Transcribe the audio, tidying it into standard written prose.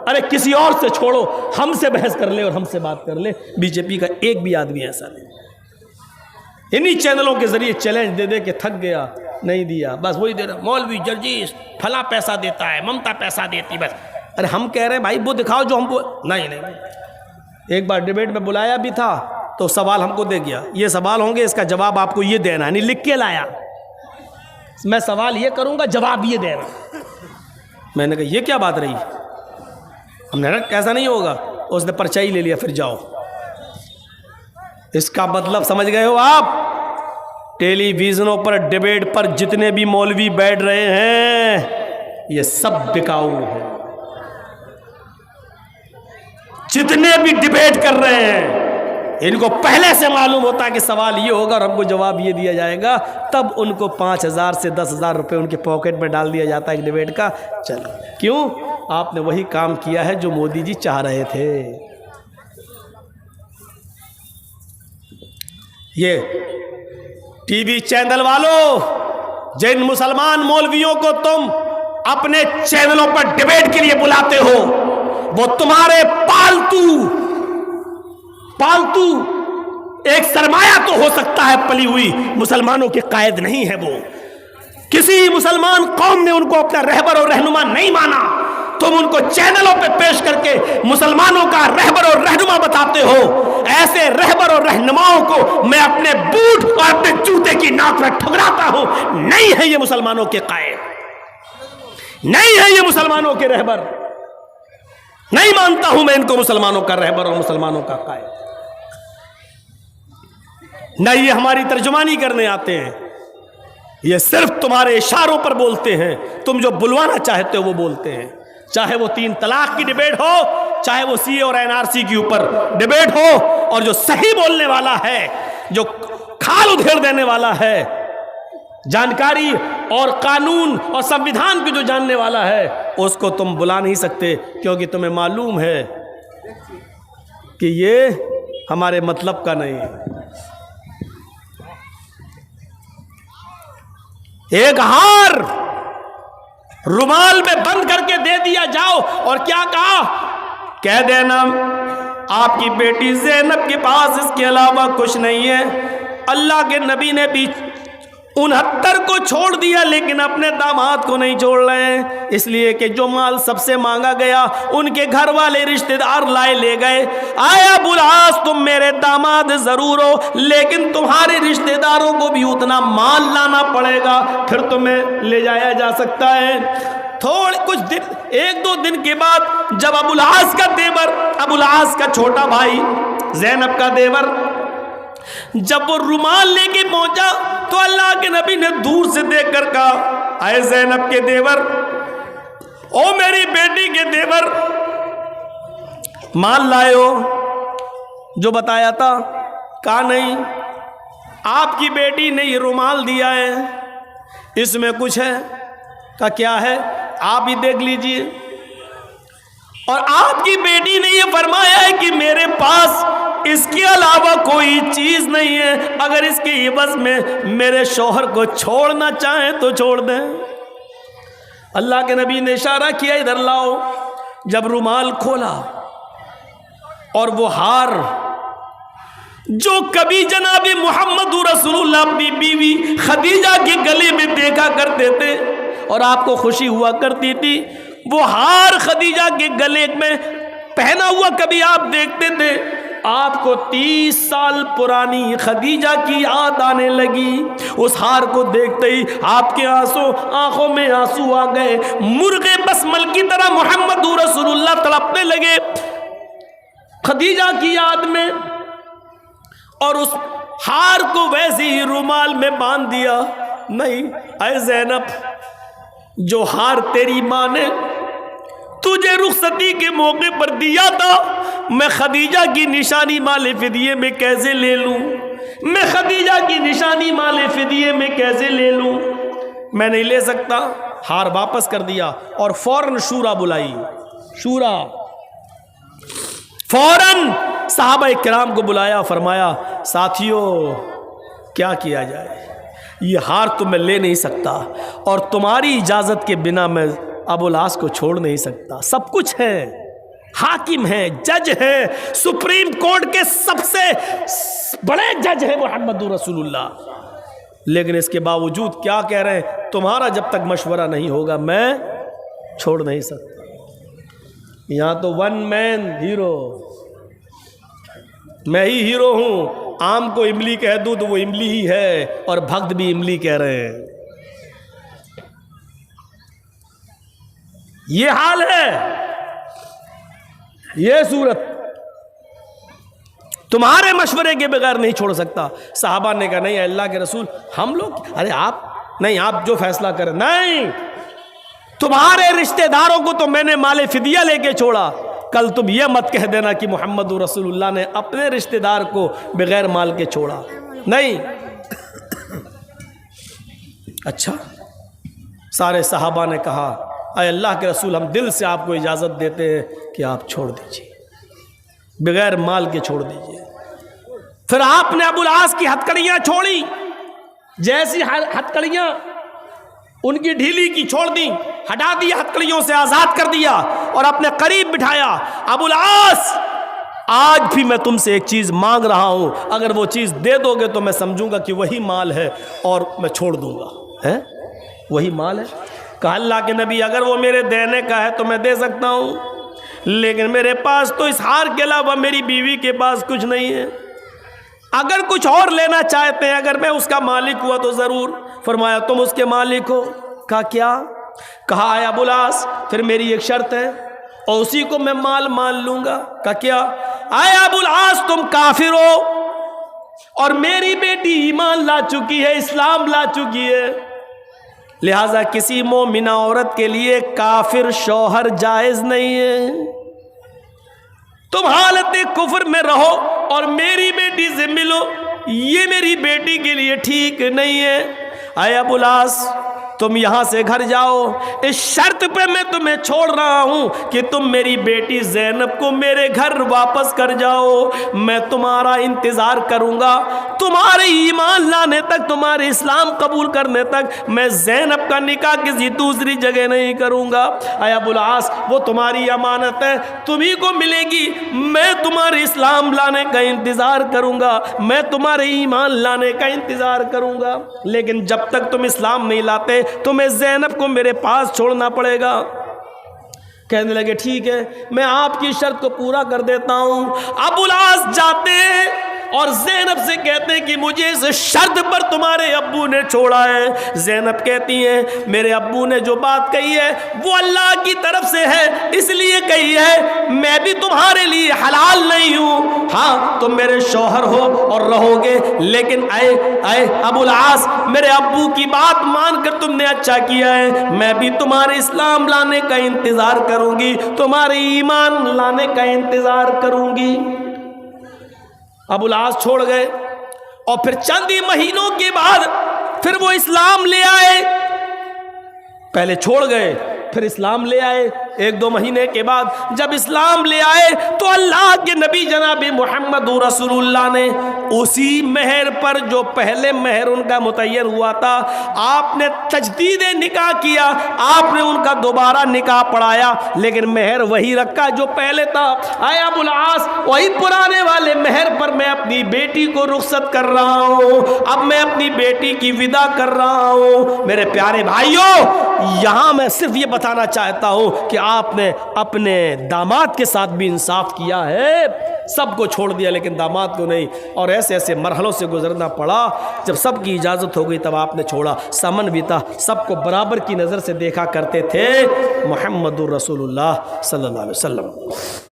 अरे किसी और से छोड़ो, हमसे बहस कर ले और हमसे बात कर ले। बीजेपी का एक भी आदमी ऐसा नहीं। इन्हीं चैनलों के जरिए चैलेंज दे दे के थक गया, नहीं दिया, बस वही दे रहा, मौलवी जर्जीस फला पैसा देता है, ममता पैसा देती, बस। अरे हम कह रहे हैं भाई वो दिखाओ जो हमको, नहीं नहीं। एक बार डिबेट में बुलाया भी था तो सवाल हमको दे गया, ये सवाल होंगे, इसका जवाब आपको ये देना है, नहीं लिख के लाया, मैं सवाल ये करूंगा जवाब ये देना। मैंने कहा ये क्या बात रही, हमने कहा ऐसा नहीं होगा, उसने पर्चा ही ले लिया, फिर जाओ। इसका मतलब समझ गए हो आप? टेलीविजनों पर डिबेट पर जितने भी मौलवी बैठ रहे हैं ये सब बिकाऊ है। जितने भी डिबेट कर रहे हैं इनको पहले से मालूम होता है कि सवाल ये होगा और हमको जवाब ये दिया जाएगा, तब उनको 5,000 से 10,000 रुपये उनके पॉकेट में डाल दिया जाता है एक डिबेट का। चलो, क्यों? आपने वही काम किया है जो मोदी जी चाह रहे थे। ये टीवी चैनल वालों, जिन मुसलमान मौलवियों को तुम अपने चैनलों पर डिबेट के लिए बुलाते हो, वो तुम्हारे पालतू एक सरमाया तो हो सकता है पली हुई, मुसलमानों के कायद नहीं है वो। किसी मुसलमान कौम ने उनको अपना रहबर और रहनुमा नहीं माना, तुम उनको चैनलों पे पेश करके मुसलमानों का रहबर और रहनुमा बताते हो। ऐसे रहबर और रहनुमाओं को मैं अपने बूट और अपने जूते की नाक में ठुकराता हूं। नहीं है ये मुसलमानों के कायद, नहीं है ये मुसलमानों के रहबर, नहीं मानता हूं मैं इनको मुसलमानों का रहबर और मुसलमानों का कायद। न ये हमारी तर्जुमानी करने आते हैं, ये सिर्फ तुम्हारे इशारों पर बोलते हैं। तुम जो बुलवाना चाहते हो वो बोलते हैं, चाहे वो 3 तलाक की डिबेट हो, चाहे वो सीए और एनआरसी के ऊपर डिबेट हो, और जो सही बोलने वाला है, जो खाल उधेड़ देने वाला है, जानकारी और कानून और संविधान को जो जानने वाला है, उसको तुम बुला नहीं सकते, क्योंकि तुम्हें मालूम है कि ये हमारे मतलब का नहीं है। एक हार रुमाल में बंद करके दे दिया जाओ, और क्या कहा? कह देना आपकी बेटी ज़ैनब के पास इसके अलावा कुछ नहीं है। अल्लाह के नबी ने भी 69 को छोड़ दिया, लेकिन अपने दामाद को नहीं छोड़ रहे हैं, इसलिए कि जो माल सबसे मांगा गया उनके घर वाले रिश्तेदार लाए ले गए। आया बुलास, तुम मेरे दामाद जरूर हो, लेकिन तुम्हारे रिश्तेदारों को भी उतना माल लाना पड़ेगा, फिर तुम्हें ले जाया जा सकता है। थोड़े कुछ दिन, 1-2 दिन के बाद जब अबुल आस का देवर, अबुल आस का छोटा भाई, ज़ैनब का देवर, जब वो रुमाल लेके पहुंचा तो अल्लाह के नबी ने दूर से देखकर कहा, आए ज़ैनब के देवर, ओ मेरी बेटी के देवर, माल लाए हो जो बताया था? कहा नहीं, आपकी बेटी ने ये रुमाल दिया है, इसमें कुछ है। का क्या है? आप ही देख लीजिए। और आपकी बेटी ने ये फरमाया है कि मेरे पास इसके अलावा कोई चीज नहीं है, अगर इसके इवज में मेरे शौहर को छोड़ना चाहें तो छोड़ दें। अल्लाह के नबी ने इशारा किया, इधर लाओ। जब रुमाल खोला और वो हार जो कभी जनाबे मोहम्मद रसूलुल्लाह अपनी बीवी खदीजा के गले में देखा करते थे और आपको खुशी हुआ करती थी, वो हार खदीजा के गले में पहना हुआ कभी आप देखते थे? आपको 30 साल पुरानी खदीजा की याद आने लगी। उस हार को देखते ही आपके आंखों में आंसू आ गए। मुर्गे बसमल की तरह मोहम्मद रसूलुल्लाह तड़पने लगे खदीजा की याद में, और उस हार को वैसे ही रुमाल में बांध दिया। नहीं, ऐ ज़ैनब, जो हार तेरी माँ ने तुझे रुखसती के मौके पर दिया था, मैं खदीजा की निशानी माले फिदिये में कैसे ले लूं? मैं खदीजा की निशानी माले फिदिये में कैसे ले लूं? मैं नहीं ले सकता। हार वापस कर दिया और फौरन शूरा बुलाई। शूरा फौरन सहाबा किराम को बुलाया, फरमाया, साथियों क्या किया जाए? ये हार तो मैं ले नहीं सकता, और तुम्हारी इजाज़त के बिना मैं अबुल आस को छोड़ नहीं सकता। सब कुछ है, हाकिम हैं, जज हैं, सुप्रीम कोर्ट के सबसे बड़े जज हैं मोहम्मद रसूलुल्लाह। लेकिन इसके बावजूद क्या कह रहे हैं, तुम्हारा जब तक मशवरा नहीं होगा मैं छोड़ नहीं सकता। यहां तो वन मैन हीरो, मैं ही हीरो हूं। आम को इमली कह दूं तो वो इमली ही है, और भक्त भी इमली कह रहे हैं। ये हाल है, ये सूरत। तुम्हारे मशवरे के बगैर नहीं छोड़ सकता। साहबा ने कहा नहीं अल्लाह के रसूल, हम लोग, अरे आप नहीं, आप जो फैसला करें। नहीं, तुम्हारे रिश्तेदारों को तो मैंने माले फिदिया लेके छोड़ा, कल तुम ये मत कह देना कि मोहम्मद रसूलुल्लाह ने अपने रिश्तेदार को बगैर माल के छोड़ा। नहीं। अच्छा, सारे साहबा ने कहा अय अल्लाह के रसूल, हम दिल से आपको इजाज़त देते हैं कि आप छोड़ दीजिए, बगैर माल के छोड़ दीजिए। फिर आपने अबुल आस की हथकड़ियां छोड़ी, जैसी हथकड़ियां उनकी ढीली की छोड़ दी, हटा दी, हथकड़ियों से आजाद कर दिया और अपने करीब बिठाया। अबुल आस, आज भी मैं तुमसे एक चीज मांग रहा हूं, अगर वो चीज दे दोगे तो मैं समझूंगा कि वही माल है और मैं छोड़ दूंगा। है वही माल है? कहा अल्लाह के नबी, अगर वो मेरे देने का है तो मैं दे सकता हूं, लेकिन मेरे पास तो इस हार के अलावा मेरी बीवी के पास कुछ नहीं है। अगर कुछ और लेना चाहते हैं, अगर मैं उसका मालिक हुआ तो जरूर। फरमाया तुम उसके मालिक हो? कहा क्या? कहा आया अबुल आस, फिर मेरी एक शर्त है और उसी को मैं माल मान लूंगा। कहा क्या? आया अबुल आस, तुम काफिर हो और मेरी बेटी ईमान ला चुकी है, इस्लाम ला चुकी है, लिहाजा किसी मोमिना औरत के लिए काफिर शौहर जायज नहीं है। तुम हालत कुफ्र में रहो और मेरी बेटी से मिलो, ये मेरी बेटी के लिए ठीक नहीं है। आए अबुल आस, तुम यहां से घर जाओ, इस शर्त पे मैं तुम्हें छोड़ रहा हूं कि तुम मेरी बेटी ज़ैनब को मेरे घर वापस कर जाओ। मैं तुम्हारा इंतजार करूंगा, तुम्हारे ईमान लाने तक, तुम्हारे इस्लाम कबूल करने तक मैं ज़ैनब का निकाह किसी दूसरी जगह नहीं करूंगा। आया अबुल आस, वो तुम्हारी अमानत है, तुम्ही को मिलेगी। मैं तुम्हारे इस्लाम लाने का इंतजार करूंगा, मैं तुम्हारे ईमान लाने का इंतजार करूंगा, लेकिन जब तक तुम इस्लाम नहीं लाते तुम्हें ज़ैनब को मेरे पास छोड़ना पड़ेगा। कहने लगे ठीक है, मैं आपकी शर्त को पूरा कर देता हूं। अबुल आस जाते हैं और ज़ैनब से कहते हैं कि मुझे इस शर्त पर तुम्हारे अब्बू ने छोड़ा है। ज़ैनब कहती हैं मेरे अब्बू ने जो बात कही है वो अल्लाह की तरफ से है, इसलिए कही है, मैं भी तुम्हारे लिए हलाल नहीं हूँ। हाँ, तुम मेरे शौहर हो और रहोगे, लेकिन आए अबुल आस, मेरे अब्बू की बात मानकर तुमने अच्छा किया है, मैं भी तुम्हारे इस्लाम लाने का इंतजार करूंगी, तुम्हारे ईमान लाने का इंतजार करूंगी। अबुल आस छोड़ गए और फिर चंद ही महीनों के बाद फिर वो इस्लाम ले आए। पहले छोड़ गए, फिर इस्लाम ले आए। एक दो महीने के बाद जब इस्लाम ले आए तो अल्लाह के नबी जनाब मोहम्मद रसूलुल्लाह ने उसी महर पर, जो पहले महर उनका मुतय्यर हुआ था, आपने तजदीद निकाह किया, आपने उनका दोबारा निकाह पढ़ाया, लेकिन महर वही रखा जो पहले था। आया अबुल आस, वही पुराने वाले महर पर मैं अपनी बेटी को रुखसत कर रहा हूँ, अब मैं अपनी बेटी की विदा कर रहा हूँ। मेरे प्यारे भाइयों, यहाँ मैं सिर्फ ये बताना चाहता हूँ कि आपने अपने दामाद के साथ भी इंसाफ किया है, सबको छोड़ दिया लेकिन दामाद को नहीं, और ऐसे ऐसे मरहलों से गुजरना पड़ा। जब सबकी इजाज़त हो गई तब आपने छोड़ा। समन भी था, सबको बराबर की नज़र से देखा करते थे मोहम्मदुर रसूलुल्लाह सल्लल्लाहु अलैहि वसल्लम।